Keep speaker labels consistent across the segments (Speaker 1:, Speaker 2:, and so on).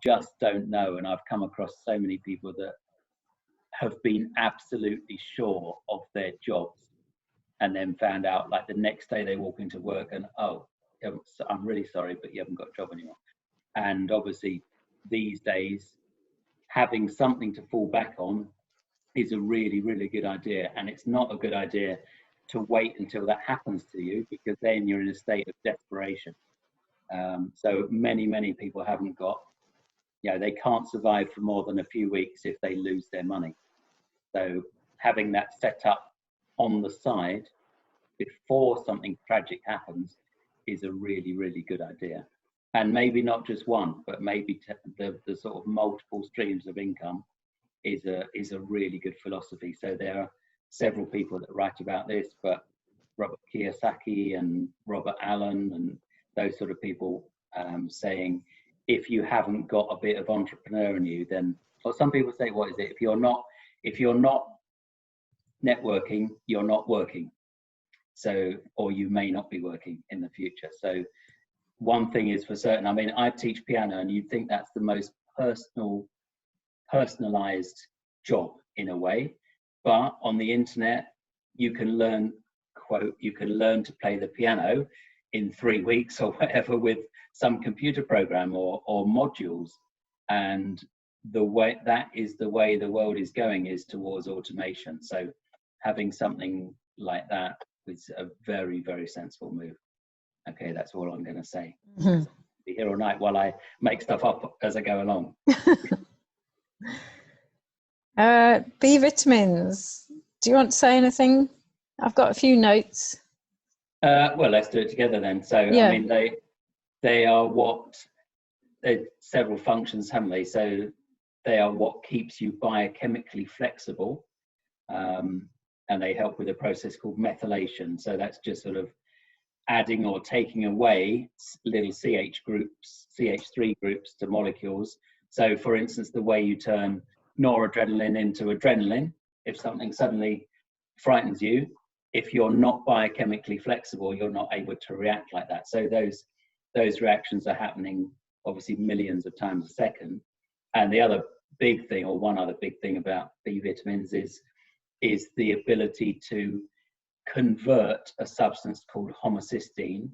Speaker 1: just don't know. And I've come across so many people that have been absolutely sure of their jobs and then found out like the next day they walk into work and, oh, I'm really sorry, but you haven't got a job anymore. And obviously these days, having something to fall back on is a really, really good idea. And it's not a good idea to wait until that happens to you, because then you're in a state of desperation. So many people haven't got, they can't survive for more than a few weeks if they lose their money. So having that set up on the side before something tragic happens is a really, really good idea. And maybe not just one, but maybe the sort of multiple streams of income is a really good philosophy. So there are several people that write about this, but Robert Kiyosaki and Robert Allen and those sort of people saying, if you haven't got a bit of entrepreneur in you, then, or some people say, what is it? If you're not networking, you're not working. So, or you may not be working in the future. So one thing is for certain, I mean, I teach piano and you'd think that's the most personalized job in a way, but on the internet, you can learn, quote, you can learn to play the piano in 3 weeks or whatever with some computer program or modules. And that is the way the world is going, is towards automation. So having something like that is a very, very sensible move. Okay, that's all I'm going to say. Mm-hmm. Be here all night while I make stuff up as I go along.
Speaker 2: B vitamins. Do you want to say anything? I've got a few notes.
Speaker 1: Well, let's do it together then. So, yeah. I mean, they are several functions, haven't they? So they are what keeps you biochemically flexible, and they help with a process called methylation. So that's just sort of adding or taking away little CH3 groups to molecules. So for instance, the way you turn noradrenaline into adrenaline, if something suddenly frightens you, if you're not biochemically flexible, you're not able to react like that. So those reactions are happening obviously millions of times a second. And the other big thing, or one other big thing about B vitamins is the ability to convert a substance called homocysteine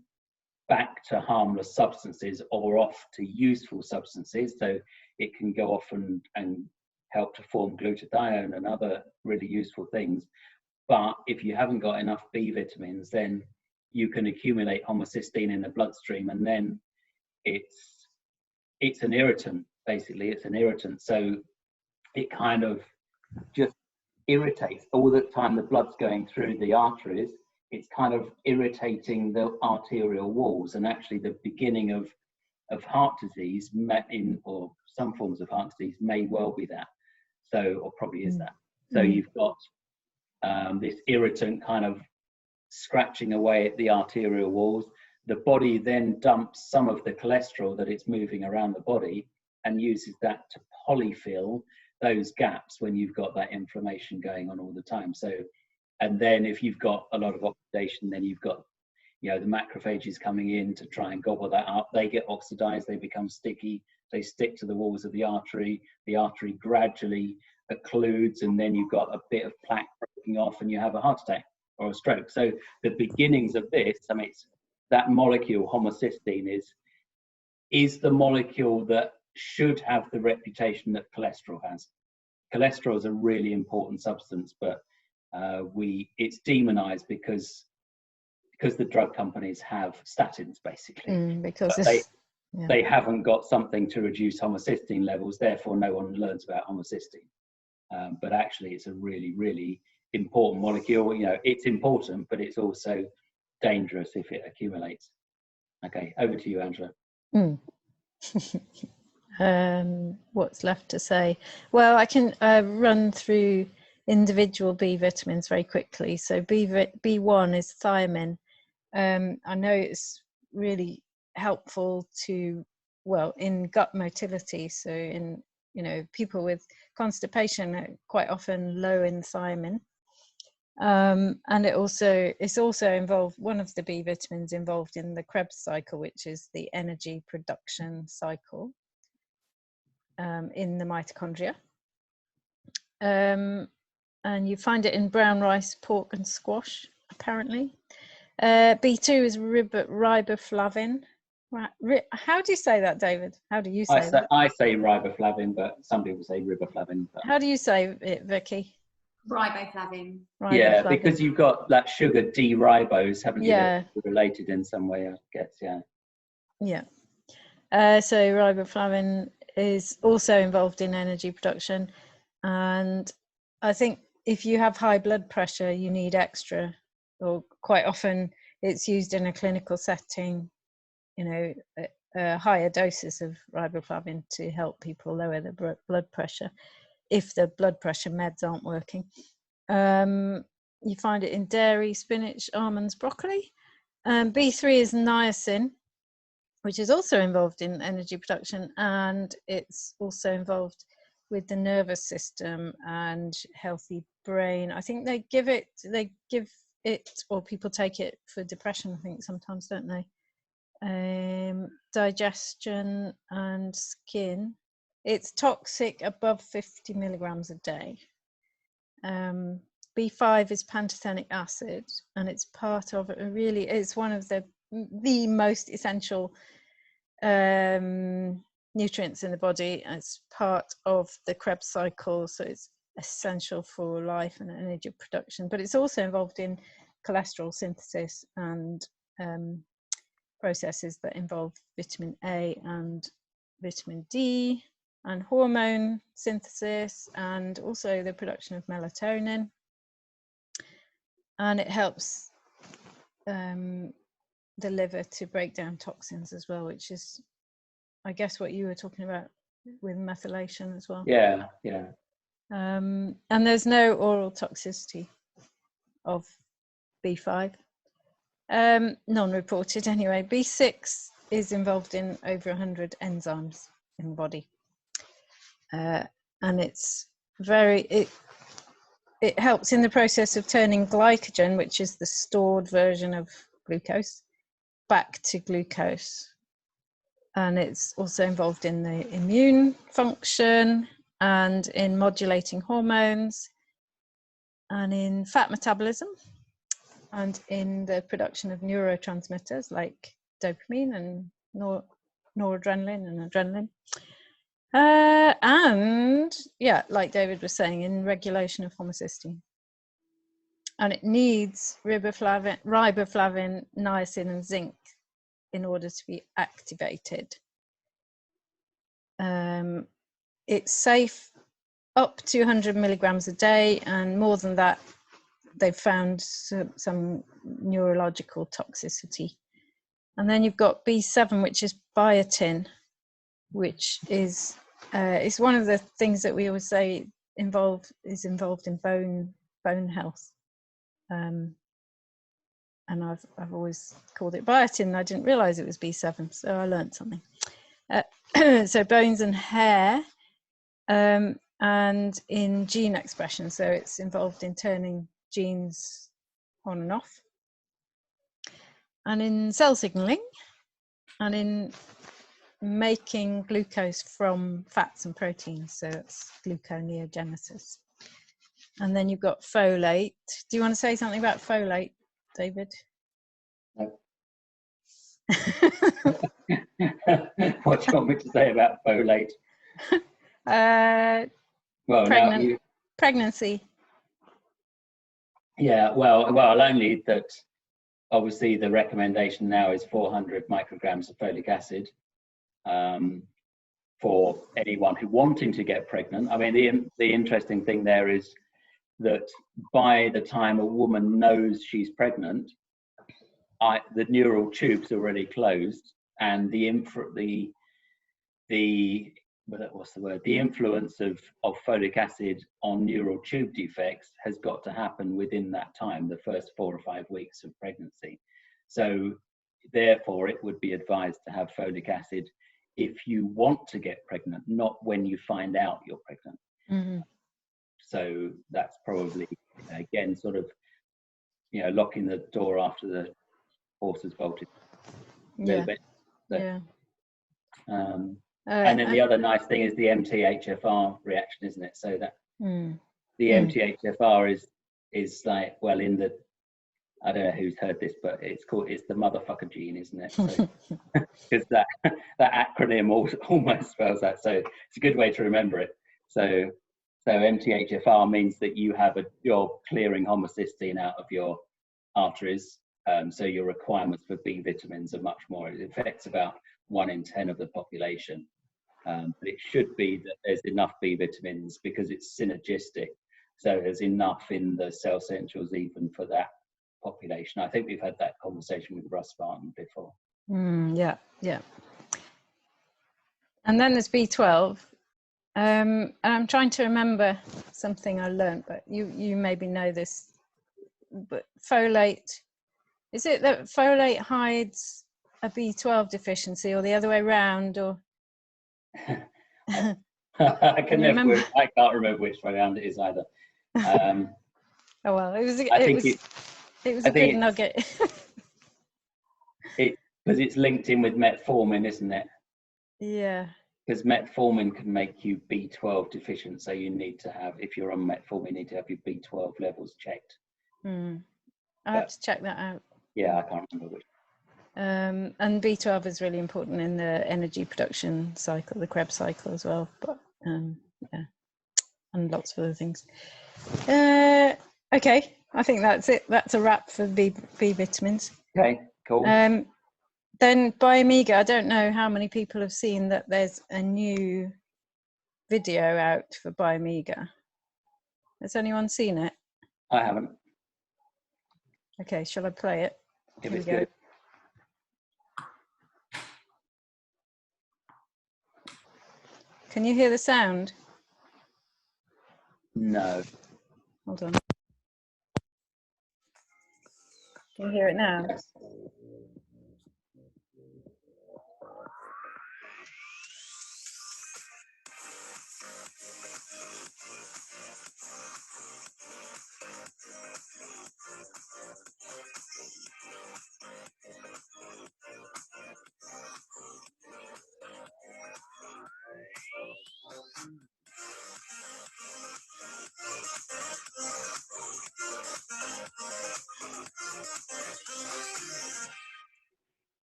Speaker 1: back to harmless substances or off to useful substances. So it can go off and help to form glutathione and other really useful things. But if you haven't got enough B vitamins, then you can accumulate homocysteine in the bloodstream, and then it's an irritant, basically. It's an irritant. So it kind of just irritates all the time. The blood's going through the arteries, it's kind of irritating the arterial walls, and actually the beginning of heart disease, or some forms of heart disease, may well be that. So, or probably is that. So you've got this irritant kind of scratching away at the arterial walls. The body then dumps some of the cholesterol that it's moving around the body and uses that to polyfill those gaps when you've got that inflammation going on all the time. So, and then if you've got a lot of oxidation, then you've got, the macrophages coming in to try and gobble that up. They get oxidized, they become sticky, they stick to the walls of the artery gradually occludes, and then you've got a bit of plaque breaking off and you have a heart attack or a stroke. So the beginnings of this, I mean, it's that molecule, homocysteine, is the molecule that should have the reputation that cholesterol has. Cholesterol is a really important substance, but it's demonized because the drug companies have statins, basically.
Speaker 2: Because
Speaker 1: they haven't got something to reduce homocysteine levels, therefore no one learns about homocysteine. But actually it's a really, really important molecule. It's important, but it's also dangerous if it accumulates. Okay, over to you, Angela.
Speaker 2: What's left to say? Well, I can run through individual B vitamins very quickly. So B1 is thiamine. I know it's really helpful in gut motility. So in people with constipation are quite often low in thiamine. And it's also involved, one of the B vitamins involved in the Krebs cycle, which is the energy production cycle. in the mitochondria. And you find it in brown rice, pork and squash, apparently. B2 is riboflavin. How do you say that, David? How do you say that?
Speaker 1: I say riboflavin, but some people say riboflavin. But...
Speaker 2: How do you say it, Vicky?
Speaker 3: Riboflavin.
Speaker 1: Yeah, because you've got that sugar D-ribose, haven't you?
Speaker 2: Yeah.
Speaker 1: Related in some way, I guess, yeah.
Speaker 2: Yeah. So riboflavin is also involved in energy production. And I think if you have high blood pressure, you need extra, or quite often it's used in a clinical setting, you know, higher doses of riboflavin to help people lower their blood pressure if the blood pressure meds aren't working. You find it in dairy, spinach, almonds, broccoli. B3 is niacin, which is also involved in energy production, and it's also involved with the nervous system and healthy brain. I think they give it, or people take it for depression, I think sometimes, don't they? Digestion and skin. It's toxic above 50 milligrams a day. B5 is pantothenic acid, and it's part of it's one of the most essential nutrients in the body. It's part of the Krebs cycle, so it's essential for life and energy production, but it's also involved in cholesterol synthesis and processes that involve vitamin A and vitamin D, and hormone synthesis, and also the production of melatonin. And it helps the liver to break down toxins as well, which is, I guess, what you were talking about with methylation as well.
Speaker 1: Yeah, yeah.
Speaker 2: And there's no oral toxicity of B5. Non-reported anyway. B6 is involved in over 100 enzymes in the body. And it's it helps in the process of turning glycogen, which is the stored version of glucose, back to glucose. And it's also involved in the immune function and in modulating hormones and in fat metabolism and in the production of neurotransmitters like dopamine and noradrenaline and adrenaline. And yeah, like David was saying, in regulation of homocysteine. And it needs riboflavin, niacin and zinc in order to be activated. It's safe up to 100 milligrams a day, and more than that, they've found some neurological toxicity. And then you've got B7, which is biotin, which is one of the things that we always say is involved in bone health. And I've always called it biotin. I didn't realize it was B7, so I learned something. So bones and hair, and in gene expression, so it's involved in turning genes on and off, and in cell signaling, and in making glucose from fats and proteins, so it's gluconeogenesis. And then you've got folate. Do you want to say something about folate, David?
Speaker 1: No. What do you want me to say about folate? Well,
Speaker 2: pregnancy.
Speaker 1: Yeah, well, only that obviously the recommendation now is 400 micrograms of folic acid for anyone who wanting to get pregnant. I mean, the interesting thing there is that by the time a woman knows she's pregnant, the neural tube's already closed, and the influence of folic acid on neural tube defects has got to happen within that time, the first 4 or 5 weeks of pregnancy. So therefore, it would be advised to have folic acid if you want to get pregnant, not when you find out you're pregnant.
Speaker 2: Mm-hmm.
Speaker 1: So that's probably, again, sort of, locking the door after the horse has bolted a little bit. But,
Speaker 2: yeah.
Speaker 1: And then the other nice thing is the MTHFR reaction, isn't it? So that the MTHFR is like, well, in the, I don't know who's heard this, but it's the motherfucker gene, isn't it? So, because that acronym almost spells that. So it's a good way to remember it. So MTHFR means that you have a job clearing homocysteine out of your arteries. So your requirements for B vitamins are much more. It affects about 1 in 10 of the population. But it should be that there's enough B vitamins because it's synergistic. So there's enough in the cell essentials even for that population. I think we've had that conversation with Russ Barton before.
Speaker 2: Yeah. And then there's B12. And I'm trying to remember something I learned, but you maybe know this. But folate, is it that folate hides a B12 deficiency, or the other way around, or?
Speaker 1: I can't remember which way around it is either.
Speaker 2: Oh well, it was a good nugget.
Speaker 1: Because it's linked in with metformin, isn't it?
Speaker 2: Yeah.
Speaker 1: Because metformin can make you B12 deficient, so you need to have, if you're on metformin, you need to have your B12 levels checked.
Speaker 2: I have to check that out.
Speaker 1: Yeah, I can't remember which.
Speaker 2: And B12 is really important in the energy production cycle, the Krebs cycle as well. But yeah, and lots of other things. Okay, I think that's it. That's a wrap for B vitamins.
Speaker 1: Okay, cool.
Speaker 2: Then Biomega, I don't know how many people have seen that there's a new video out for Biomega. Has anyone seen it?
Speaker 1: I haven't.
Speaker 2: Okay, shall I play it?
Speaker 1: If it's good.
Speaker 2: Can you hear the sound?
Speaker 1: No.
Speaker 2: Hold on. Can you hear it now?
Speaker 1: Yes.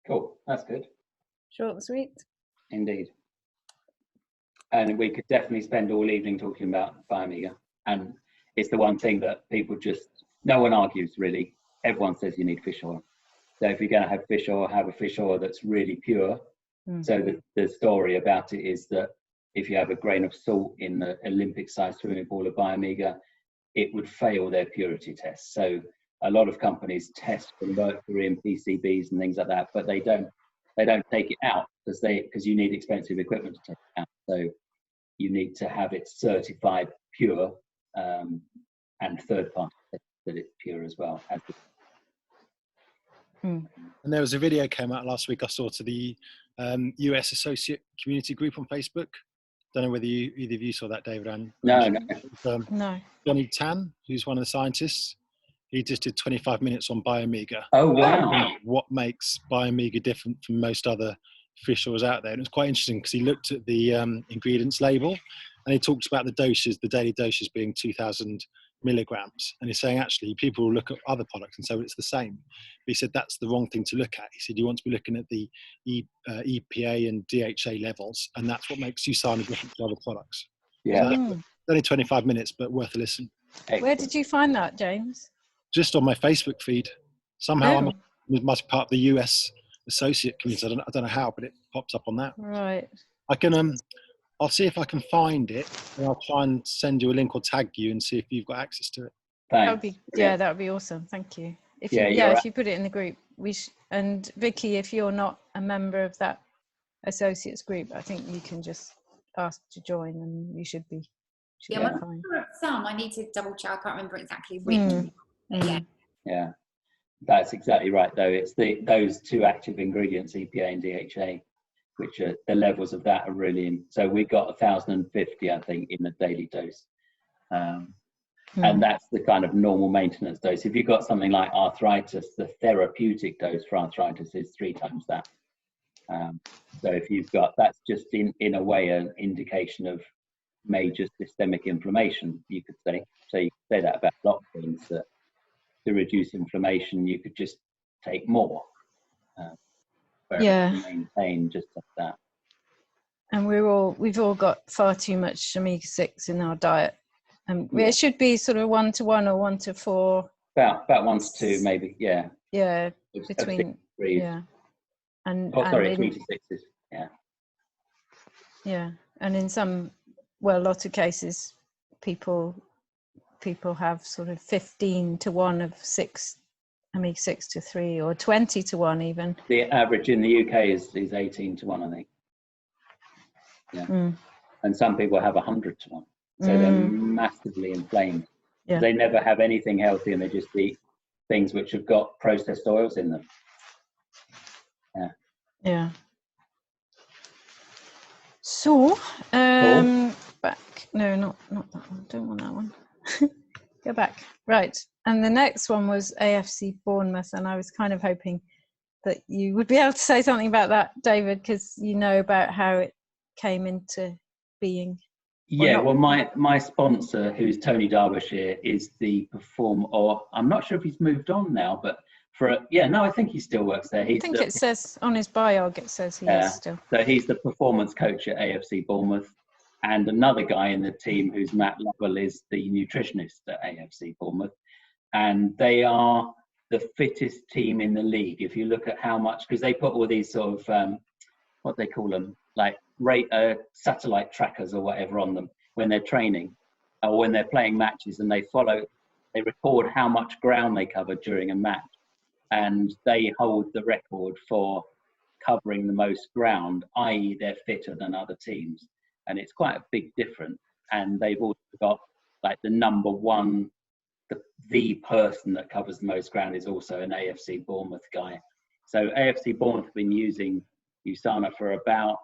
Speaker 1: Cool, that's good.
Speaker 2: Short and sweet.
Speaker 1: Indeed. And we could definitely spend all evening talking about Biomega. And it's the one thing that people no one argues really. Everyone says you need fish oil. So if you're going to have fish oil, have a fish oil that's really pure. So the story about it is that if you have a grain of salt in the Olympic-sized swimming pool of Biomega, it would fail their purity test. So a lot of companies test for mercury and PCBs and things like that, but they don't take it out because you need expensive equipment to take it out. So you need to have it certified pure and third party that it's pure as well.
Speaker 4: And there was a video came out last week I saw to the US Associate Community Group on Facebook. Don't know whether either of you saw that, David.
Speaker 1: No.
Speaker 2: No.
Speaker 4: Johnny Tan, who's one of the scientists, he just did 25 minutes on Biomega.
Speaker 1: Oh, wow.
Speaker 4: What makes Biomega different from most other fish oils out there. And it's quite interesting because he looked at the ingredients label and he talks about the doses, the daily doses being 2,000 milligrams. And he's saying, actually, people will look at other products and say, well, it's the same. But he said, that's the wrong thing to look at. He said, you want to be looking at the EPA and DHA levels. And that's what makes USANA different to other products.
Speaker 1: Yeah.
Speaker 4: So only 25 minutes, but worth a listen.
Speaker 1: Excellent.
Speaker 2: Where did you find that, James?
Speaker 4: Just on my Facebook feed. Somehow I must be part of the US Associate Community. I don't know how, but it pops up on that.
Speaker 2: Right.
Speaker 4: I can I'll see if I can find it, and I'll try and send you a link or tag you and see if you've got access to it.
Speaker 1: Thanks.
Speaker 2: That would be that would be awesome. Thank you. If you put it in the group, and Vicky, if you're not a member of that associates group, I think you can just ask to join, and you should be.
Speaker 3: I'm
Speaker 2: fine.
Speaker 3: sure of some. I need to double check. I can't remember exactly which.
Speaker 1: Yeah, that's exactly right. Though it's those two active ingredients, EPA and DHA, which are the levels of that are really. So we got 1,050, I think, in the daily dose, and that's the kind of normal maintenance dose. If you've got something like arthritis, the therapeutic dose for arthritis is 3 times that. So if you've got, that's just in a way an indication of major systemic inflammation, you could say. So you could say that about a lot of things, that to reduce inflammation you could just take more, whereas to maintain just like that.
Speaker 2: And we've all got far too much omega-6 in our diet, and it should be sort of 1 to 1 or 1 to 4.
Speaker 1: About 1 to 2 maybe,
Speaker 2: between and
Speaker 1: 3 to 6
Speaker 2: and in some, well, a lot of cases people have sort of 15 to 1 of 6 omega-6 to 3, or 20 to 1 even.
Speaker 1: The average in the UK is 18 to 1, I think. And some people have 100 to 1, so they're massively inflamed. They never have anything healthy, and they just eat things which have got processed oils in them.
Speaker 2: So back, no, not that one, don't want that one. Go back. Right, and the next one was AFC Bournemouth, and I was kind of hoping that you would be able to say something about that, David, because you know about how it came into being.
Speaker 1: Well, my sponsor, who's Tony Derbyshire, is the or I'm not sure if he's moved on now, but I think he still works there.
Speaker 2: I think it says on his biog, it says he is still.
Speaker 1: So he's the performance coach at AFC Bournemouth, and another guy in the team who's Matt Lovell is the nutritionist at AFC Bournemouth, and they are the fittest team in the league. If you look at how much, because they put all these sort of what they call them, like satellite trackers or whatever on them when they're training or when they're playing matches, and they record how much ground they cover during a match, and they hold the record for covering the most ground, i.e. they're fitter than other teams, and it's quite a big difference. And they've also got like the number one, the person that covers the most ground is also an AFC Bournemouth guy. So AFC Bournemouth have been using USANA for about,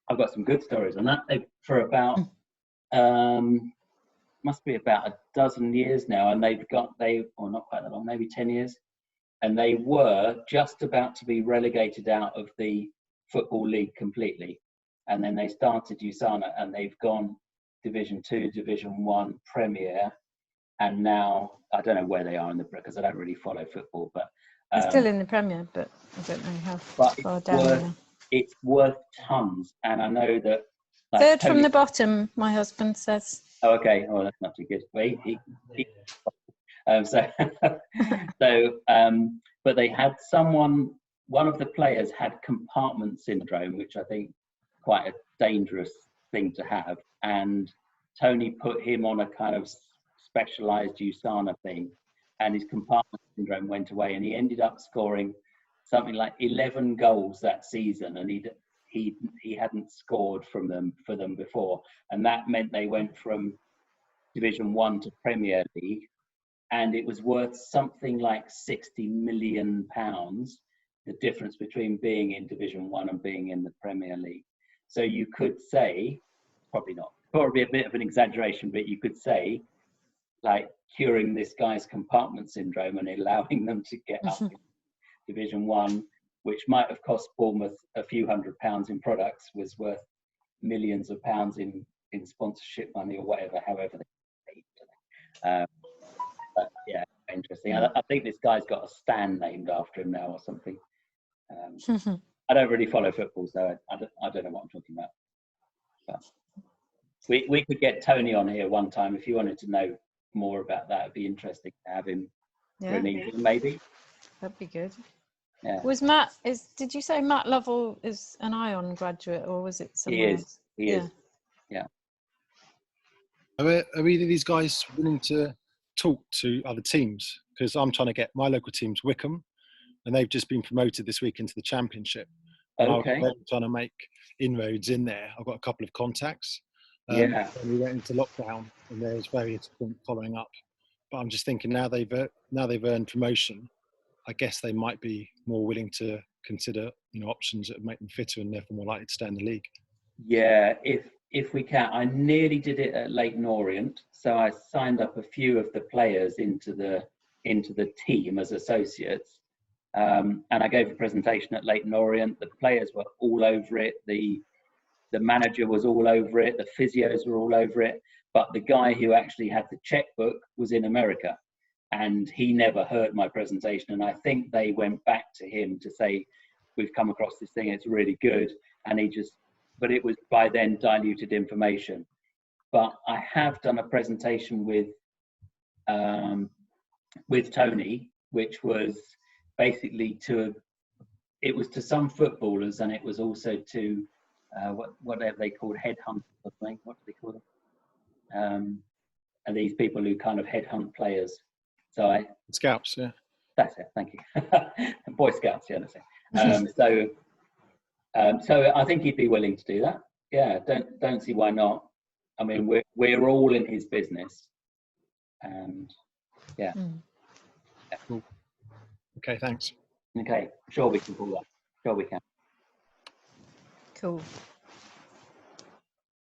Speaker 1: I've got some good stories on that, for about must be about a dozen years now, and or not quite that long, maybe 10 years, and they were just about to be relegated out of the Football League completely, and then they started USANA, and they've gone Division 2, Division 1, Premier, and now I don't know where they are in the, because I don't really follow football, but
Speaker 2: they're still in the Premier, but I don't know how far down.
Speaker 1: It's worth tons, and I know that
Speaker 2: third from the bottom, my husband says.
Speaker 1: Oh, okay. Oh, that's not too good. But they had one of the players had compartment syndrome, which I think quite a dangerous thing to have, and Tony put him on a kind of specialized USANA thing, and his compartment syndrome went away, and he ended up scoring something like 11 goals that season, and he hadn't scored for them before, and that meant they went from Division 1 to Premier League, and it was worth something like £60 million, the difference between being in Division 1 and being in the Premier League. So you could say, probably a bit of an exaggeration, but you could say, like, curing this guy's compartment syndrome and allowing them to get up in Division 1, which might have cost Bournemouth a few £100s in products, was worth millions of pounds in sponsorship money or whatever, however they paid. But yeah, interesting. I think this guy's got a stand named after him now or something. I don't really follow football, so I don't know what I'm talking about. But we could get Tony on here one time if you wanted to know more about that. It'd be interesting to have him for an evening, maybe.
Speaker 2: That'd be good.
Speaker 1: Yeah.
Speaker 2: Was did you say Matt Lovell is an ION graduate, or was it somewhere else?
Speaker 1: He is.
Speaker 4: Are either of these guys willing to talk to other teams? Because I'm trying to get my local team's Wickham, and they've just been promoted this week into the Championship.
Speaker 1: Okay.
Speaker 4: I'm trying to make inroads in there. I've got a couple of contacts. We went into lockdown, and there's various following up. But I'm just thinking now they've earned promotion, I guess they might be more willing to consider options that make them fitter and therefore more likely to stay in the league.
Speaker 1: Yeah, if we can. I nearly did it at Leyton Orient, so I signed up a few of the players into the team as associates, And I gave a presentation at Leyton Orient. The players were all over it. The manager was all over it. The physios were all over it. But the guy who actually had the checkbook was in America, and he never heard my presentation. And I think they went back to him to say, we've come across this thing, it's really good. And but it was by then diluted information. But I have done a presentation with Tony, which was basically it was to some footballers, and it was also to whatever they called headhunters, I think. What do they call them? And these people who kind of headhunt players. So
Speaker 4: Scouts, yeah.
Speaker 1: That's it. Thank you. Boy Scouts, yeah. That's it. So I think he'd be willing to do that. Yeah. Don't see why not. I mean, we're all in his business, and yeah. Yeah.
Speaker 4: Cool. Okay, thanks.
Speaker 1: Okay, sure we can pull that. Sure we can.
Speaker 2: Cool.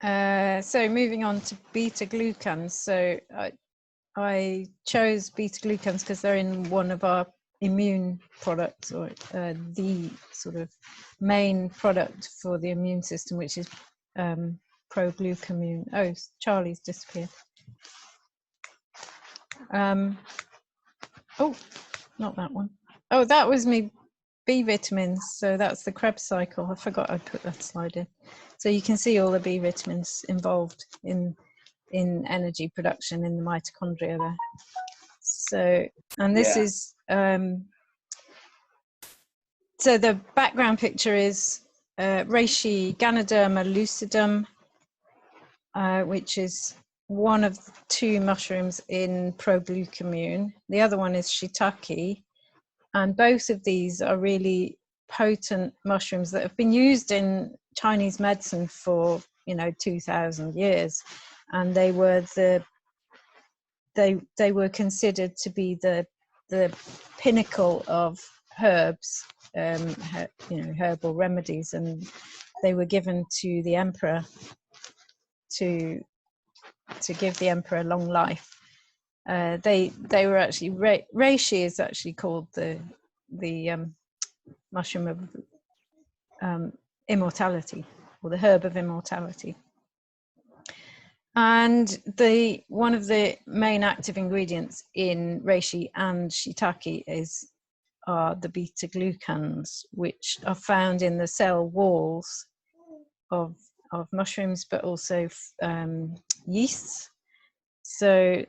Speaker 2: So moving on to beta glucans. So I chose beta glucans because they're in one of our immune products, or the sort of main product for the immune system, which is pro-glucamine. Oh, Charlie's disappeared. Oh, not that one. Oh, that was me B vitamins. So that's the Krebs cycle. I forgot I put that slide in. So you can see all the B vitamins involved in energy production in the mitochondria there. So, and this is, so the background picture is reishi Ganoderma lucidum, which is one of the two mushrooms in proglucamine. The other one is shiitake, and both of these are really potent mushrooms that have been used in Chinese medicine for 2,000 years, and they were they were considered to be the pinnacle of herbs, herbal remedies, and they were given to the emperor to give the emperor a long life. They were actually reishi is actually called the mushroom of immortality, or the herb of immortality. And one of the main active ingredients in reishi and shiitake are the beta glucans, which are found in the cell walls of mushrooms, but also yeasts. So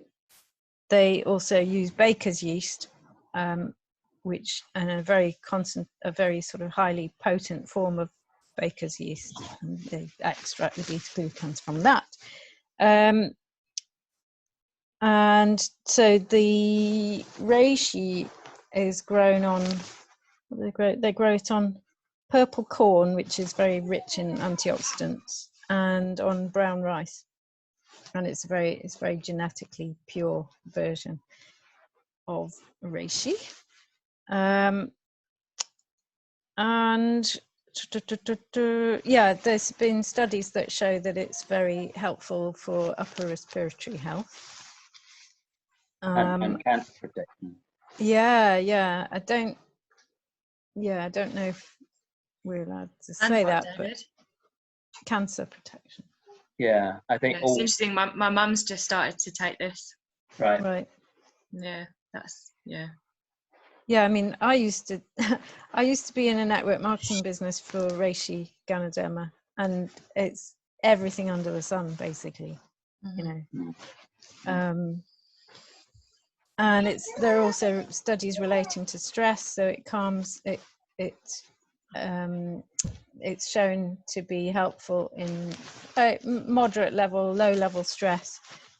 Speaker 2: they also use baker's yeast, which a very sort of highly potent form of baker's yeast, and they extract the beta glucans from that. And so the reishi is grown on, they grow it on purple corn, which is very rich in antioxidants, and on brown rice, and it's very genetically pure version of reishi. And yeah, there's been studies that show that it's very helpful for upper respiratory health.
Speaker 1: And cancer protection.
Speaker 2: Yeah. I don't know if we're allowed to say that, but cancer protection.
Speaker 1: Yeah, I think
Speaker 5: it's interesting. My mum's just started to take this.
Speaker 1: Right.
Speaker 5: Yeah, that's
Speaker 2: Yeah, I mean, I used to be in a network marketing business for reishi Ganoderma, and it's everything under the sun, basically, and there are also studies relating to stress, so it calms it. It's shown to be helpful in moderate level, low level stress,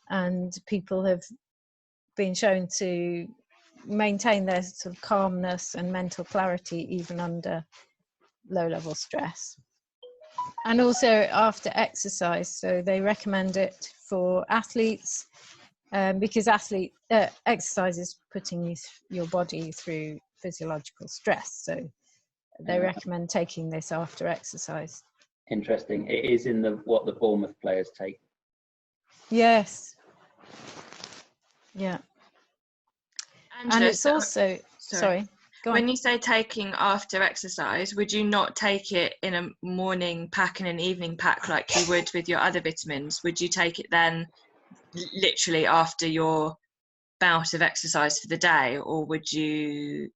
Speaker 2: and people have been shown to maintain their sort of calmness and mental clarity even under low level stress. And also after exercise, so they recommend it for athletes, because exercise is putting your body through physiological stress, so they recommend taking this after exercise.
Speaker 1: Interesting. It is in what the Bournemouth players take.
Speaker 2: Yes. Yeah.
Speaker 5: Angela,
Speaker 2: And it's also sorry. Go on.
Speaker 5: When you say taking after exercise, would you not take it in a morning pack and an evening pack like you would with your other vitamins? Would you take it then literally after your bout of exercise for the day, or would you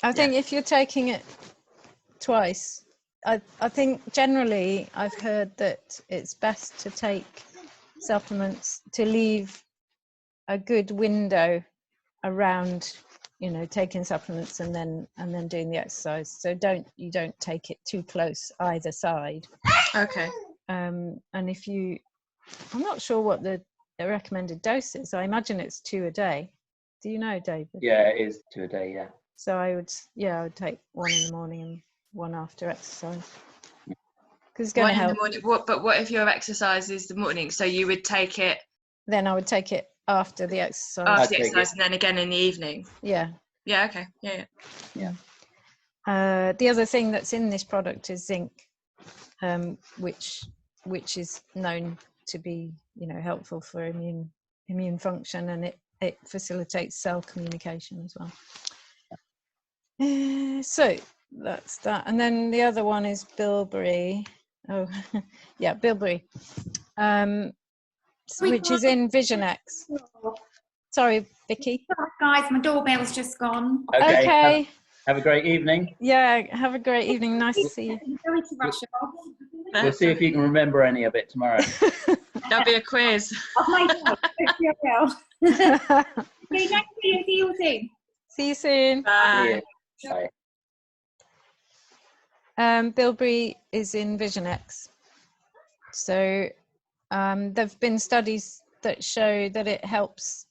Speaker 2: I think if you're taking it twice, I think generally I've heard that it's best to take supplements, to leave a good window around, you know, taking supplements and then doing the exercise. So you don't take it too close either side.
Speaker 5: Okay.
Speaker 2: And if you, I'm not sure what the recommended dose is. I imagine it's 2 a day. Do you know, David?
Speaker 1: Yeah, it is 2 a day. Yeah.
Speaker 2: So I would take 1 in the morning and 1 after exercise. Because it's going to help.
Speaker 5: In the morning. But what if your exercise is the morning? So you would take it.
Speaker 2: Then I would take it after the exercise.
Speaker 5: After the exercise, and then again in the evening.
Speaker 2: Yeah.
Speaker 5: Yeah. Okay. Yeah.
Speaker 2: The other thing that's in this product is zinc, which is known to be, you know, helpful for immune function, and it facilitates cell communication as well. So that's that. And then the other one is bilberry. Oh, yeah, bilberry, which is in Vision X. Sorry, Vicky.
Speaker 3: Guys, my doorbell's just gone.
Speaker 2: Okay.
Speaker 1: Have a great evening.
Speaker 2: Yeah, have a great evening. Nice to see you.
Speaker 3: Sorry to rush it off.
Speaker 1: We'll see if you can remember any of it tomorrow.
Speaker 5: There'll be a quiz.
Speaker 3: Oh my God. Okay, thank you. See you soon.
Speaker 2: See you soon.
Speaker 5: Bye.
Speaker 1: Bye.
Speaker 2: Bilberry is in Vision X. So there've been studies that show that it helps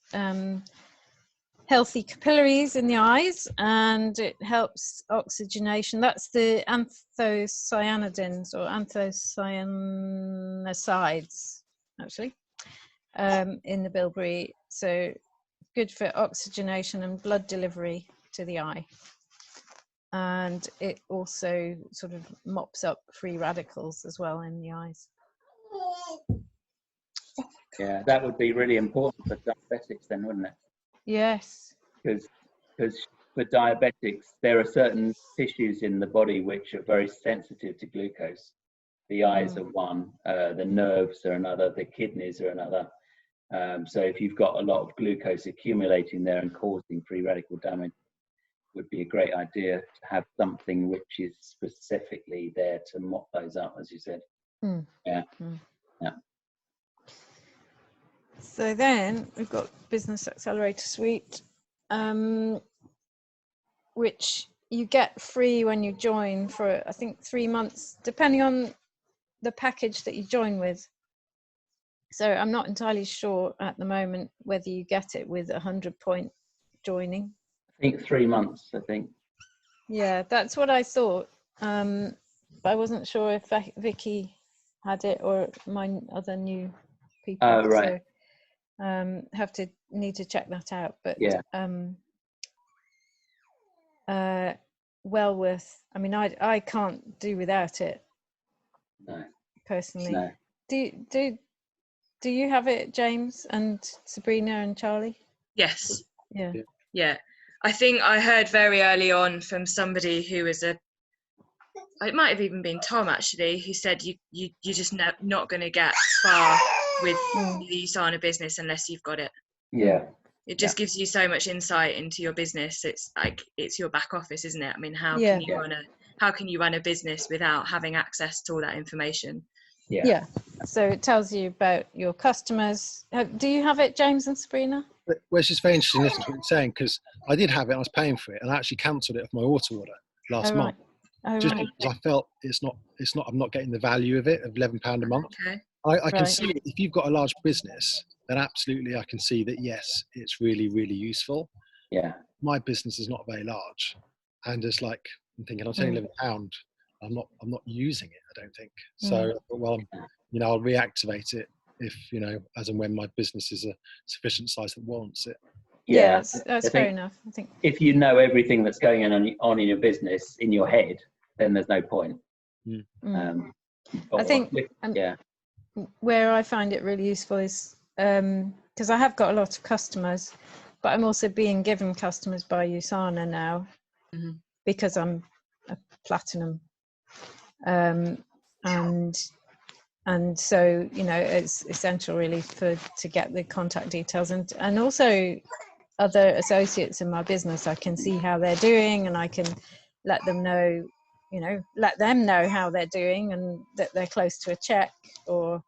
Speaker 2: healthy capillaries in the eyes, and it helps oxygenation. That's the anthocyanidins or anthocyanosides, actually, in the bilberry. So good for oxygenation and blood delivery to the eye. And it also sort of mops up free radicals as well in the eyes.
Speaker 1: Yeah, that would be really important for diabetics then, wouldn't it?
Speaker 2: Yes.
Speaker 1: Because for diabetics, there are certain tissues in the body which are very sensitive to glucose. The eyes are one, the nerves are another, the kidneys are another. So if you've got a lot of glucose accumulating there and causing free radical damage, would be a great idea to have something which is specifically there to mop those up, as you said. Yeah.
Speaker 2: So then we've got Business Accelerator Suite, which you get free when you join for, I think, 3 months, depending on the package that you join with. So I'm not entirely sure at the moment whether you get it with 100-point joining.
Speaker 1: I think 3 months, I think.
Speaker 2: Yeah, that's what I thought. But I wasn't sure if Vicky had it or my other new people.
Speaker 1: Oh, right.
Speaker 2: So need to check that out. But
Speaker 1: yeah.
Speaker 2: Well worth. I mean, I can't do without it.
Speaker 1: No.
Speaker 2: Personally.
Speaker 1: No.
Speaker 2: Do you have it, James and Sabrina and Charlie?
Speaker 5: Yes.
Speaker 2: Yeah.
Speaker 5: I think I heard very early on from somebody who was it might have even been Tom actually, who said you're just not going to get far with the USANA business unless you've got it.
Speaker 1: Yeah.
Speaker 5: It just gives you so much insight into your business. It's like it's your back office, isn't it? I mean, how can you run a business without having access to all that information?
Speaker 2: Yeah. So it tells you about your customers. Do you have it, James and Sabrina?
Speaker 4: Well, it's just very interesting listening to what you're saying, because I did have it and I was paying for it, and I actually cancelled it off my auto order last month. Just because I felt I'm not getting the value of it, of £11 a month.
Speaker 5: Okay.
Speaker 4: I can see if you've got a large business, then absolutely I can see that, yes, it's really, really useful.
Speaker 1: Yeah.
Speaker 4: My business is not very large, and it's like I'm thinking I'm saying £11. I'm not using it, I don't think. So well, I'll reactivate it if, as and when my business is a sufficient size that warrants it.
Speaker 2: Yeah, that's fair enough. I think
Speaker 1: if you know everything that's going on in your business in your head, then there's no point.
Speaker 2: I think where I find it really useful is because I have got a lot of customers, but I'm also being given customers by USANA now, because I'm a platinum, and so, you know, it's essential really to get the contact details, and also other associates in my business. I can see how they're doing, and I can let them know, you know, let them know how they're doing and that they're close to a check or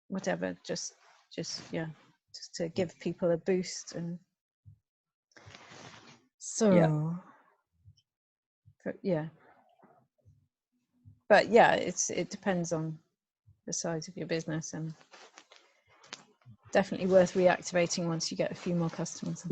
Speaker 2: whatever, just to give people a boost. And so but yeah, it depends on the size of your business, and definitely worth reactivating once you get a few more customers.